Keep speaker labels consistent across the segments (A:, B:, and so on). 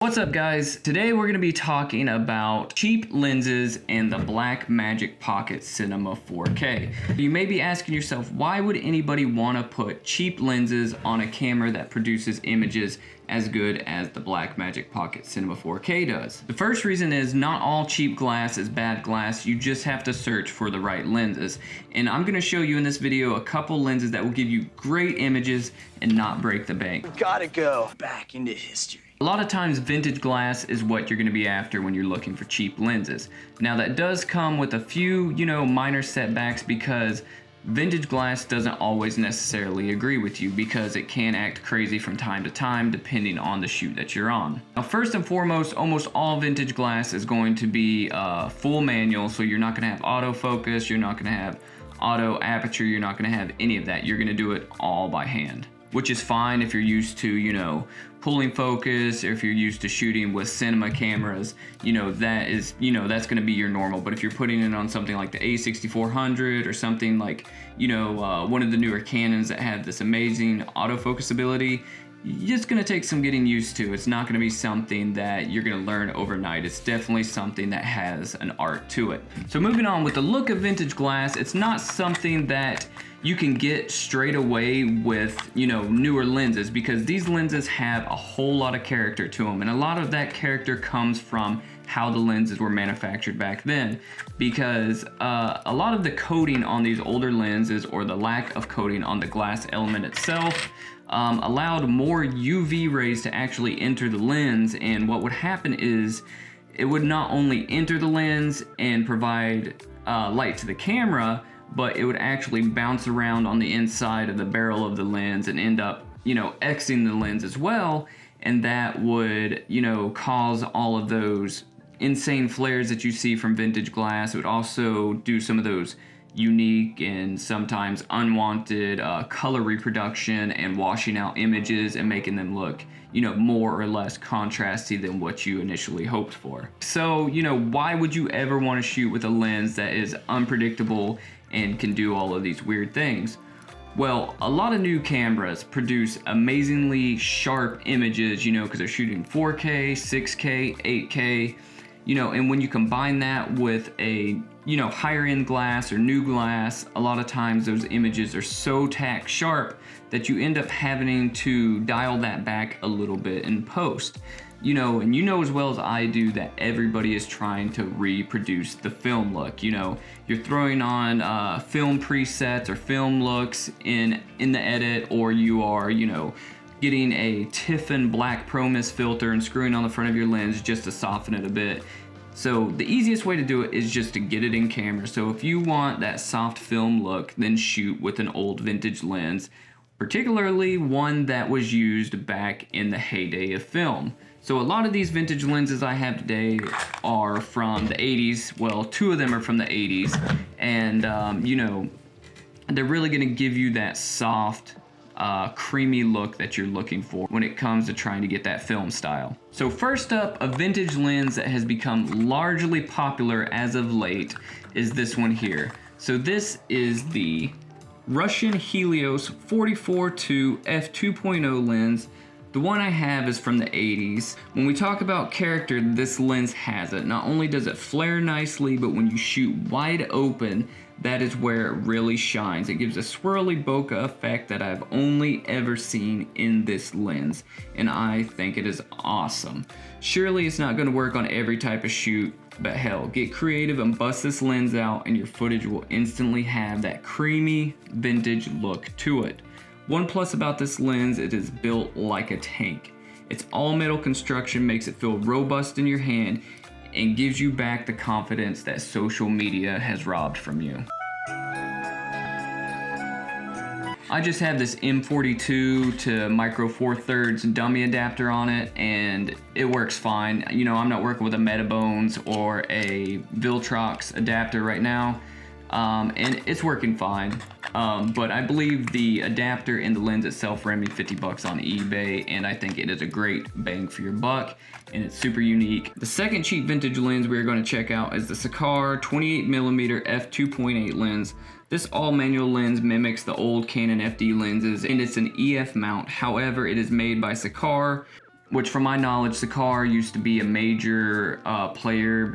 A: What's up, guys? Today we're going to be talking about cheap lenses and the Blackmagic Pocket Cinema 4K. You may be asking yourself, why would anybody want to put cheap lenses on a camera that produces images as good as the Blackmagic Pocket Cinema 4K does? The first reason is not all cheap glass is bad glass. You just have to search for the right lenses. And I'm going to show you in this video a couple lenses that will give you great images and not break the bank.
B: We gotta go back into history.
A: A lot of times vintage glass is what you're going to be after when you're looking for cheap lenses. Now that does come with a few, minor setbacks, because vintage glass doesn't always necessarily agree with you, because it can act crazy from time to time depending on the shoot that you're on. Now, first and foremost, almost all vintage glass is going to be full manual, so you're not going to have autofocus, you're not going to have auto aperture, you're not going to have any of that. You're going to do it all by hand, which is fine if you're used to, pulling focus, or if you're used to shooting with cinema cameras, that's going to be your normal. But if you're putting it on something like the A6400 or something like, one of the newer Canons that have this amazing autofocus ability, it's going to take some getting used to. It's not going to be something that you're going to learn overnight. It's definitely something that has an art to it. So moving on, with the look of vintage glass, it's not something that you can get straight away with, newer lenses, because these lenses have a whole lot of character to them. And a lot of that character comes from how the lenses were manufactured back then, because a lot of the coating on these older lenses, or the lack of coating on the glass element itself, allowed more UV rays to actually enter the lens. And what would happen is it would not only enter the lens and provide light to the camera, but it would actually bounce around on the inside of the barrel of the lens and end up, Xing the lens as well. And that would, cause all of those insane flares that you see from vintage glass. It would also do some of those unique and sometimes unwanted color reproduction and washing out images and making them look, more or less contrasty than what you initially hoped for. So, why would you ever want to shoot with a lens that is unpredictable and can do all of these weird things? Well, a lot of new cameras produce amazingly sharp images, because they're shooting 4K, 6K, 8K, and when you combine that with a, higher end glass or new glass, a lot of times those images are so tack sharp that you end up having to dial that back a little bit in post. And as well as I do that everybody is trying to reproduce the film look. You're throwing on film presets or film looks in the edit, or you are, getting a Tiffin black Pro-Mist filter and screwing on the front of your lens just to soften it a bit. So the easiest way to do it is just to get it in camera. So if you want that soft film look, then shoot with an old vintage lens, particularly one that was used back in the heyday of film. So a lot of these vintage lenses I have today are from the 80s. Well, two of them are from the 80s. And, they're really going to give you that soft, creamy look that you're looking for when it comes to trying to get that film style. So first up, a vintage lens that has become largely popular as of late is this one here. So this is the Russian Helios 44-2 f2.0 lens. The one I have is from the 80s. When we talk about character, this lens has it. Not only does it flare nicely, but when you shoot wide open, that is where it really shines. It gives a swirly bokeh effect that I've only ever seen in this lens, and I think it is awesome. Surely it's not going to work on every type of shoot, but hell, get creative and bust this lens out and your footage will instantly have that creamy vintage look to it. One plus about this lens, it is built like a tank. Its all metal construction makes it feel robust in your hand and gives you back the confidence that social media has robbed from you. I just have this M42 to micro 4/3 dummy adapter on it, and it works fine. I'm not working with a Metabones or a Viltrox adapter right now, and it's working fine. But I believe the adapter and the lens itself ran me 50 bucks on eBay, and I think it is a great bang for your buck, and it's super unique. The second cheap vintage lens we're going to check out is the Sakar 28mm f2.8 lens. This all-manual lens mimics the old Canon FD lenses, and it's an EF mount. However, it is made by Sakar, which from my knowledge, Sakar used to be a major player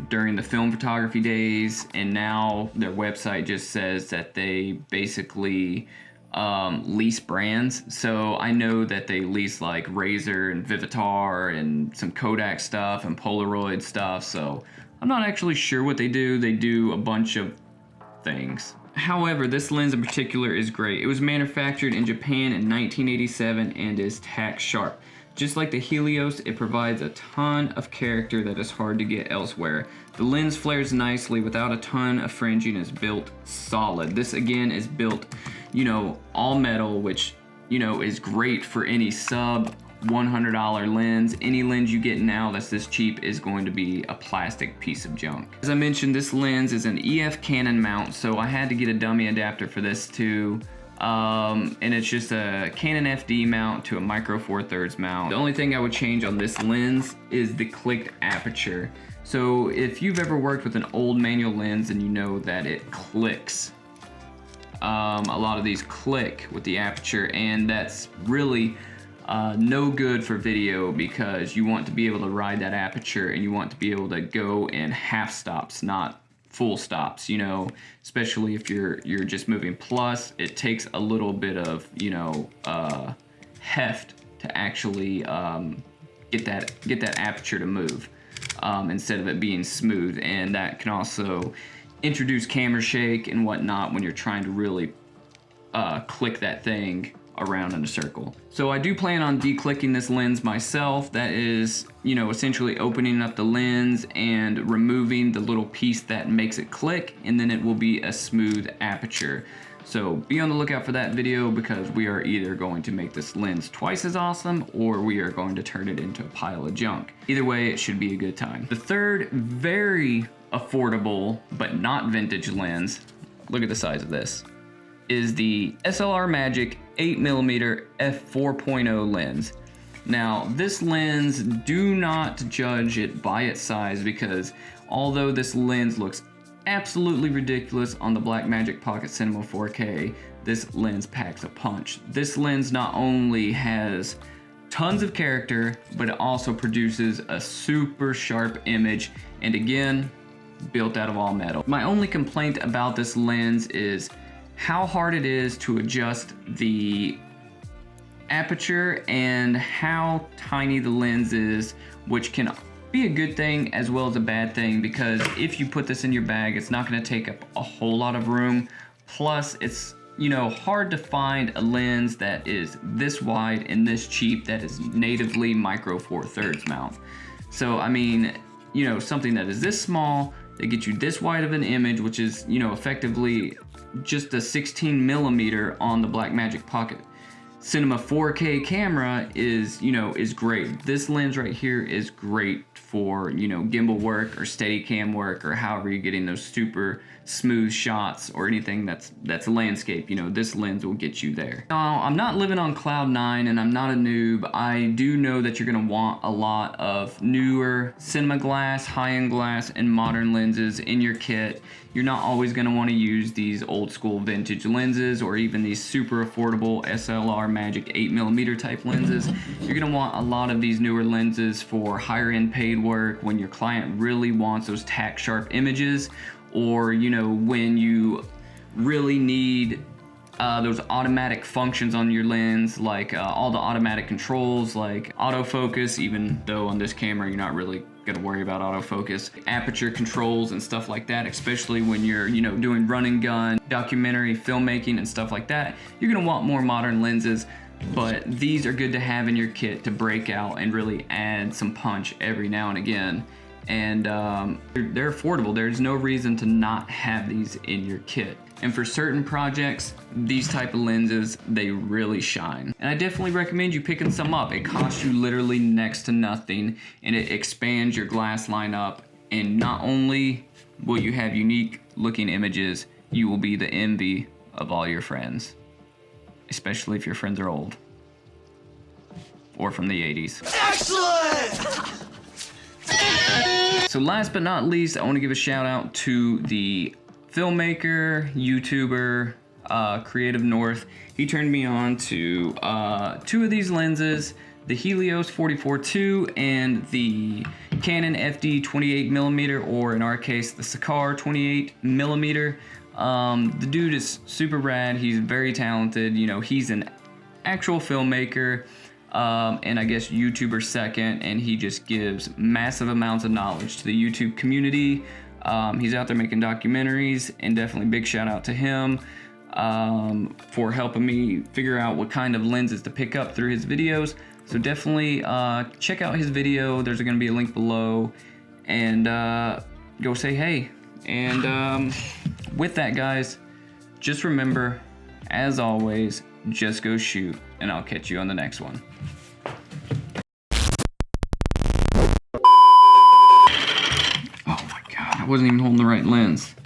A: during the film photography days, and now their website just says that they basically lease brands. So I know that they lease like Razor and Vivitar and some Kodak stuff and Polaroid stuff, so I'm not actually sure what they do. They do a bunch of things. However, this lens in particular is great. It was manufactured in Japan in 1987 and is tack sharp. Just like the Helios, it provides a ton of character that is hard to get elsewhere. The lens flares nicely without a ton of fringing and is built solid. This again is built, all metal, which, is great for any sub $100 lens. Any lens you get now that's this cheap is going to be a plastic piece of junk. As I mentioned, this lens is an EF Canon mount, so I had to get a dummy adapter for this too. And it's just a Canon FD mount to a micro 4/3 mount. The only thing I would change on this lens is the clicked aperture. So if you've ever worked with an old manual lens, and you know that it clicks. A lot of these click with the aperture, and that's really no good for video, because you want to be able to ride that aperture and you want to be able to go in half stops, not full stops, especially if you're just moving. Plus, it takes a little bit of, heft to actually get that aperture to move instead of it being smooth, and that can also introduce camera shake and whatnot when you're trying to really click that thing around in a circle. So I do plan on declicking this lens myself. That is, essentially opening up the lens and removing the little piece that makes it click, and then it will be a smooth aperture. So be on the lookout for that video, because we are either going to make this lens twice as awesome, or we are going to turn it into a pile of junk. Either way, it should be a good time. The third very affordable but not vintage lens, look at the size of this, is the SLR Magic 8mm f4.0 lens. Now, this lens, do not judge it by its size, because although this lens looks absolutely ridiculous on the Blackmagic Pocket Cinema 4K, this lens packs a punch. This lens not only has tons of character, but it also produces a super sharp image, and again, built out of all metal. My only complaint about this lens is how hard it is to adjust the aperture and how tiny the lens is, which can be a good thing as well as a bad thing, because if you put this in your bag, it's not going to take up a whole lot of room. Plus, it's hard to find a lens that is this wide and this cheap that is natively micro 4/3 mount. So I mean, something that is this small, that gets you this wide of an image, which is effectively just a 16mm on the Blackmagic Pocket Cinema 4K camera is great. This lens right here is great for gimbal work or Steadicam work, or however you're getting those super smooth shots or anything that's landscape. This lens will get you there. Now, I'm not living on cloud 9 and I'm not a noob. I do know that you're gonna want a lot of newer cinema glass, high-end glass, and modern lenses in your kit. You're not always gonna want to use these old school vintage lenses, or even these super affordable SLR Magic 8mm type lenses. You're gonna want a lot of these newer lenses for higher end paid work, when your client really wants those tack sharp images, or when you really need those automatic functions on your lens, like all the automatic controls like autofocus, even though on this camera you're not really gonna worry about autofocus, aperture controls and stuff like that, especially when you're doing run and gun documentary filmmaking and stuff like that. You're gonna want more modern lenses, but these are good to have in your kit to break out and really add some punch every now and again. And they're affordable. There's no reason to not have these in your kit. And for certain projects, these type of lenses, they really shine. And I definitely recommend you picking some up. It costs you literally next to nothing, and it expands your glass lineup. And not only will you have unique looking images, you will be the envy of all your friends, especially if your friends are old or from the 80s.
B: Excellent!
A: So last but not least, I want to give a shout out to the filmmaker, YouTuber, Creative North. He turned me on to 2 of these lenses. the Helios 44-2 and the Canon FD 28mm, or in our case, the Sakar 28mm. The dude is super rad. He's very talented. You know, he's an actual filmmaker, and I guess YouTuber second, and he just gives massive amounts of knowledge to the YouTube community. He's out there making documentaries, and definitely big shout out to him for helping me figure out what kind of lenses to pick up through his videos. So definitely check out his video. There's going to be a link below, and go say hey. And with that, guys, just remember, as always, just go shoot, and I'll catch you on the next one. Oh my God, I wasn't even holding the right lens.